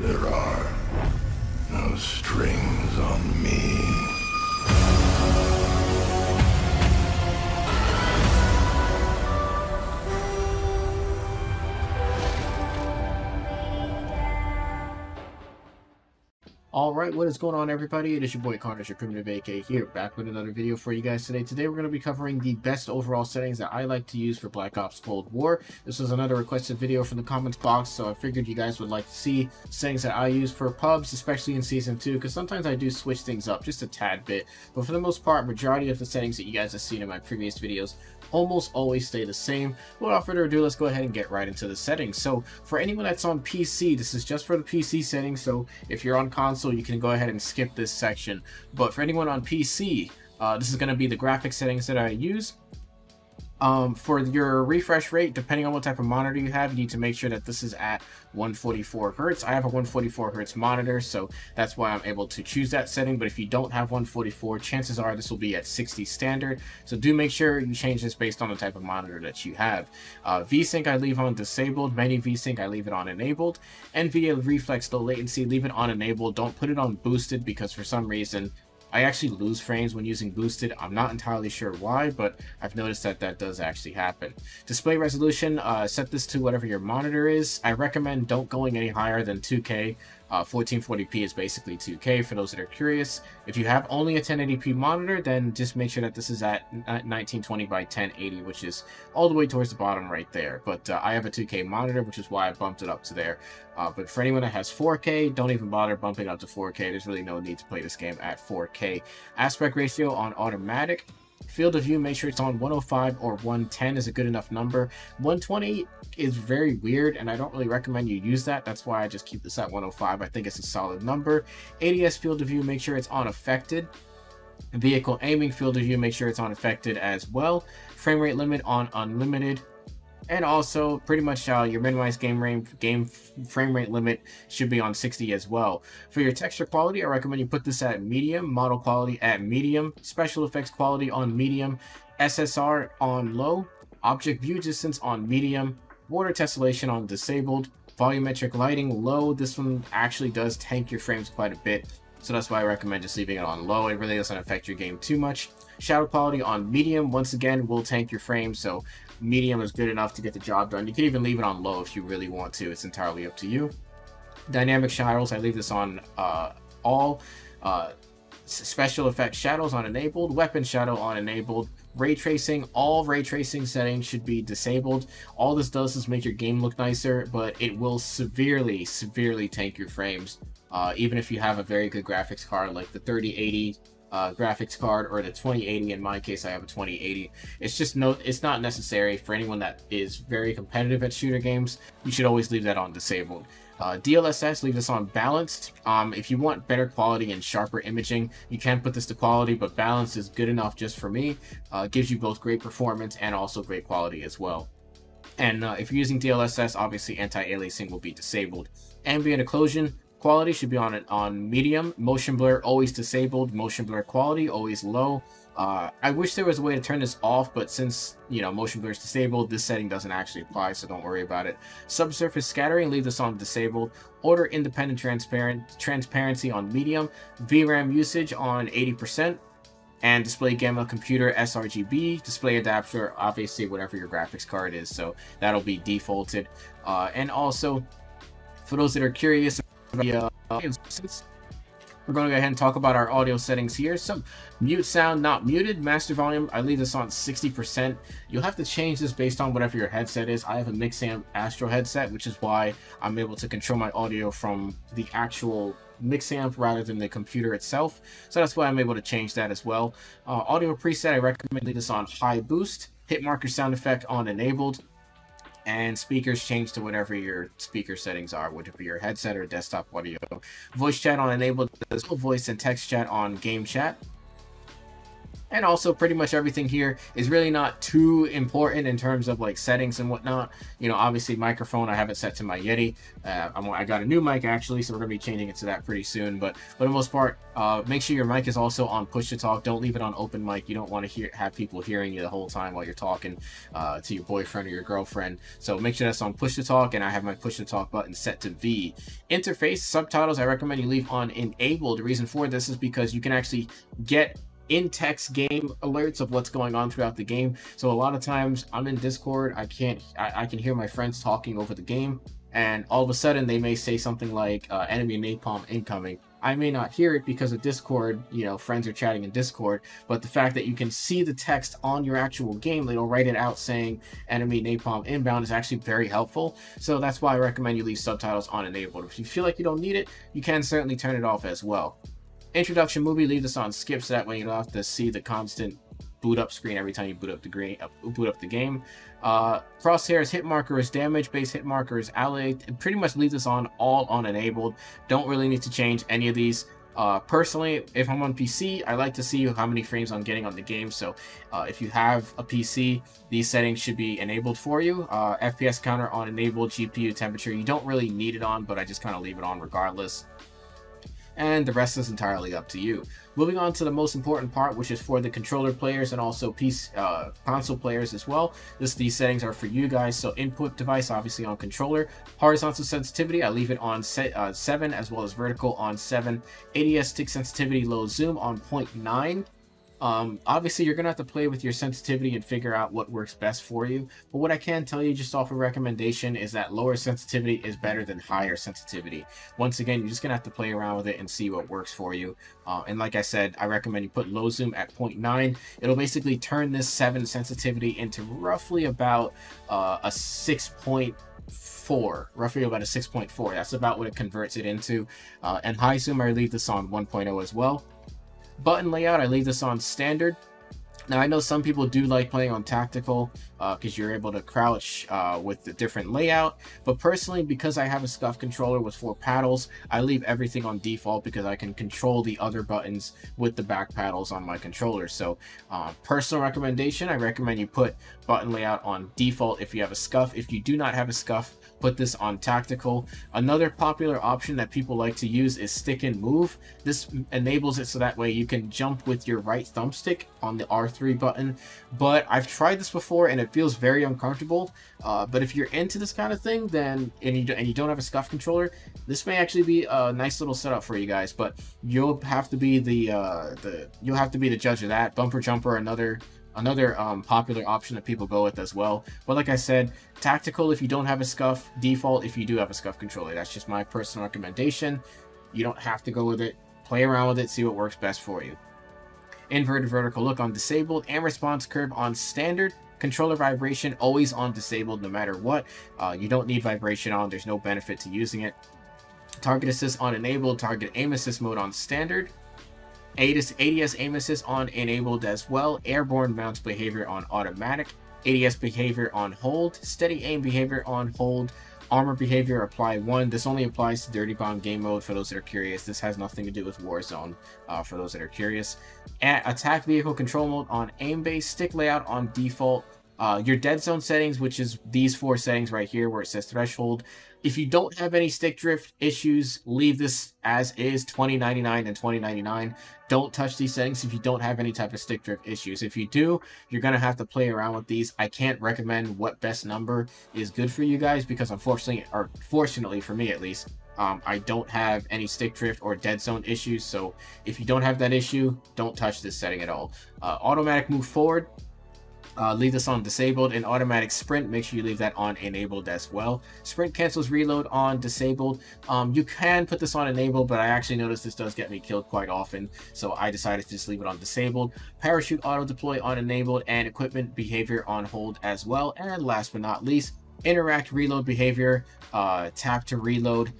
There are no strings on me. Alright, what is going on, everybody? It is your boy Connor, your primitive AK here, back with another video for you guys today. Today we're going to be covering the best overall settings that I like to use for Black Ops Cold War. This was another requested video from the comments box, so I figured you guys would like to see settings that I use for pubs, especially in Season 2, because sometimes I do switch things up just a tad bit, but for the most part, majority of the settings that you guys have seen in my previous videos almost always stay the same. Without further ado, let's go ahead and get right into the settings. So for anyone that's on PC, this is just for the PC settings, so if you're on console, you can go ahead and skip this section. But for anyone on PC, this is going to be the graphic settings that I use. For your refresh rate, depending on what type of monitor you have, you need to make sure that this is at 144 Hertz. I have a 144 Hertz monitor, so that's why I'm able to choose that setting. But if you don't have 144, chances are this will be at 60 standard. So do make sure you change this based on the type of monitor that you have. VSync I leave on disabled. Menu VSync I leave it on enabled. NVIDIA Reflex Low Latency, leave it on enabled. Don't put it on boosted, because for some reason I actually lose frames when using boosted. I'm not entirely sure why, but I've noticed that that does actually happen. Display resolution, set this to whatever your monitor is. I recommend don't going any higher than 2K. 1440p is basically 2K for those that are curious. If you have only a 1080p monitor, then just make sure that this is at 1920 by 1080, which is all the way towards the bottom right there. But I have a 2K monitor, which is why I bumped it up to there. But for anyone that has 4K, don't even bother bumping up to 4K. There's really no need to play this game at 4K. Aspect ratio on automatic. Field of view, make sure it's on 105 or 110 is a good enough number. 120 is very weird, and I don't really recommend you use that. That's why I just keep this at 105. I think it's a solid number. ADS field of view, make sure it's on affected. Vehicle aiming field of view, make sure it's on affected as well. Frame rate limit on unlimited. And also, pretty much your minimized game frame rate limit should be on 60 as well. For your texture quality, I recommend you put this at medium, model quality at medium, special effects quality on medium, SSR on low, object view distance on medium, water tessellation on disabled, volumetric lighting low. This one actually does tank your frames quite a bit, so that's why I recommend just leaving it on low. It really doesn't affect your game too much. Shadow quality on medium, once again, will tank your frames, so medium is good enough to get the job done. You can even leave it on low if you really want to. It's entirely up to you. Dynamic shadows, I leave this on all. Special effects shadows on enabled. Weapon shadow on enabled. Ray tracing, all ray tracing settings should be disabled. All this does is make your game look nicer, but it will severely tank your frames. Even if you have a very good graphics card like the 3080 graphics card or the 2080. In my case, I have a 2080. It's not necessary for anyone that is very competitive at shooter games. You should always leave that on disabled. DLSS, leave this on balanced. If you want better quality and sharper imaging, you can put this to quality, but balanced is good enough just for me. Gives you both great performance and also great quality as well. And if you're using DLSS, obviously anti-aliasing will be disabled. Ambient occlusion quality should be on medium. Motion blur always disabled. Motion blur quality always low. I wish there was a way to turn this off, but since motion blur is disabled, this setting doesn't actually apply, so don't worry about it. Subsurface scattering, leave this on disabled. Order independent transparency on medium. VRAM usage on 80%. And display gamma computer sRGB, display adapter, obviously whatever your graphics card is, so that'll be defaulted. And also, for those that are curious, we're going to go ahead and talk about our audio settings here. So mute sound not muted. Master volume, I leave this on 60%. You'll have to change this based on whatever your headset is. I have a Mixamp Astro headset, which is why I'm able to control my audio from the actual Mixamp rather than the computer itself, so that's why I'm able to change that as well. Audio preset, I recommend leave this on high boost. Hit marker sound effect on enabled. And speakers change to whatever your speaker settings are, whatever your headset or desktop audio. Voice chat on enabled, voice and text chat on game chat. And also pretty much everything here is really not too important in terms of like settings and whatnot. You know, obviously microphone, I have it set to my Yeti. I got a new mic actually, so we're gonna be changing it to that pretty soon. But for the most part, make sure your mic is also on push to talk. Don't leave it on open mic. You don't want to have people hearing you the whole time while you're talking to your boyfriend or your girlfriend. So make sure that's on push to talk, and I have my push to talk button set to V. Interface subtitles, I recommend you leave on enabled. The reason for this is because you can actually get in-text game alerts of what's going on throughout the game. So a lot of times I'm in Discord, I can hear my friends talking over the game, and all of a sudden they may say something like enemy napalm incoming. I may not hear it because of Discord, you know, friends are chatting in Discord, but the fact that you can see the text on your actual game, they'll write it out saying enemy napalm inbound, is actually very helpful. So that's why I recommend you leave subtitles on enabled. If you feel like you don't need it, you can certainly turn it off as well. Introduction movie, leave this on skip, so that way you don't have to see the constant boot up screen every time you boot up the game. Crosshairs, hit marker is damage, base hit marker is ally. Pretty much leave this on all on enabled. Don't really need to change any of these. Personally, if I'm on PC, I like to see how many frames I'm getting on the game. So if you have a PC, these settings should be enabled for you. FPS counter on enabled, GPU temperature, you don't really need it on, but I just kind of leave it on regardless. And the rest is entirely up to you. Moving on to the most important part, which is for the controller players and also console players as well. These settings are for you guys. So input device, obviously on controller. Horizontal sensitivity, I leave it on 7, as well as vertical on 7. ADS stick sensitivity, low zoom on 0.9. Obviously you're gonna have to play with your sensitivity and figure out what works best for you, but what I can tell you just off a recommendation is that lower sensitivity is better than higher sensitivity. Once again, you're just gonna have to play around with it and see what works for you. And like I said, I recommend you put low zoom at 0.9. It'll basically turn this 7 sensitivity into roughly about a 6.4, roughly about a 6.4. That's about what it converts it into. And high zoom, I leave this on 1.0 as well. Button layout, I leave this on standard. Now I know some people do like playing on tactical because you're able to crouch with the different layout, but personally, because I have a SCUF controller with 4 paddles, I leave everything on default because I can control the other buttons with the back paddles on my controller. So personal recommendation, I recommend you put button layout on default if you have a SCUF. If you do not have a SCUF, put this on tactical. Another popular option that people like to use is stick and move. This enables it so that way you can jump with your right thumbstick on the R3 button, but I've tried this before and it feels very uncomfortable. But if you're into this kind of thing, then and you don't have a SCUF controller, this may actually be a nice little setup for you guys. But you'll have to be the judge of that. Bumper jumper, another popular option that people go with as well. But like I said, tactical if you don't have a SCUF, default if you do have a SCUF controller. That's just my personal recommendation. You don't have to go with it. Play around with it, see what works best for you. Inverted vertical look on disabled, and response curve on standard. Controller vibration always on disabled no matter what. You don't need vibration on, there's no benefit to using it. Target assist on enabled, target aim assist mode on standard. ADS aim assist on enabled as well. Airborne mounts behavior on automatic. ADS behavior on hold. Steady aim behavior on hold. Armor behavior apply 1. This only applies to Dirty Bomb game mode for those that are curious. This has nothing to do with Warzone for those that are curious. Attack vehicle control mode on aim base. Stick layout on default. Your dead zone settings, which is these 4 settings right here where it says threshold. If you don't have any stick drift issues, leave this as is, 2099 and 2099. Don't touch these settings if you don't have any type of stick drift issues. If you do, you're going to have to play around with these. I can't recommend what best number is good for you guys because unfortunately, or fortunately for me at least, I don't have any stick drift or dead zone issues. So if you don't have that issue, don't touch this setting at all. Automatic move forward. Leave this on disabled. And automatic sprint, make sure you leave that on enabled as well. Sprint cancels reload on disabled. You can put this on enabled, but I actually noticed this does get me killed quite often, so I decided to just leave it on disabled. Parachute auto deploy on enabled, and equipment behavior on hold as well. And last but not least, interact reload behavior, tap to reload.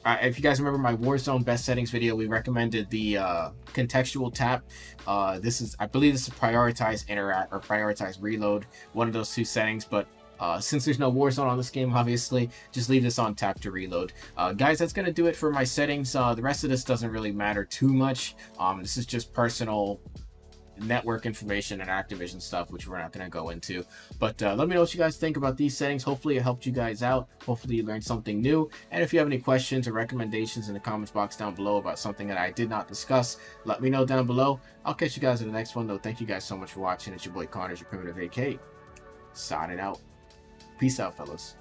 If you guys remember my Warzone best settings video, we recommended the contextual tap. I believe this is prioritize interact or prioritize reload, one of those 2 settings. But since there's no Warzone on this game, obviously, just leave this on tap to reload. Guys, that's gonna do it for my settings. The rest of this doesn't really matter too much. This is just personal network information and Activision stuff, which we're not going to go into. But let me know what you guys think about these settings. Hopefully it helped you guys out. Hopefully you learned something new. And if you have any questions or recommendations in the comments box down below about something that I did not discuss, let me know down below. I'll catch you guys in the next one, though. Thank you guys so much for watching. It's your boy Connors, your Primitive AK, signing out. Peace out, fellas.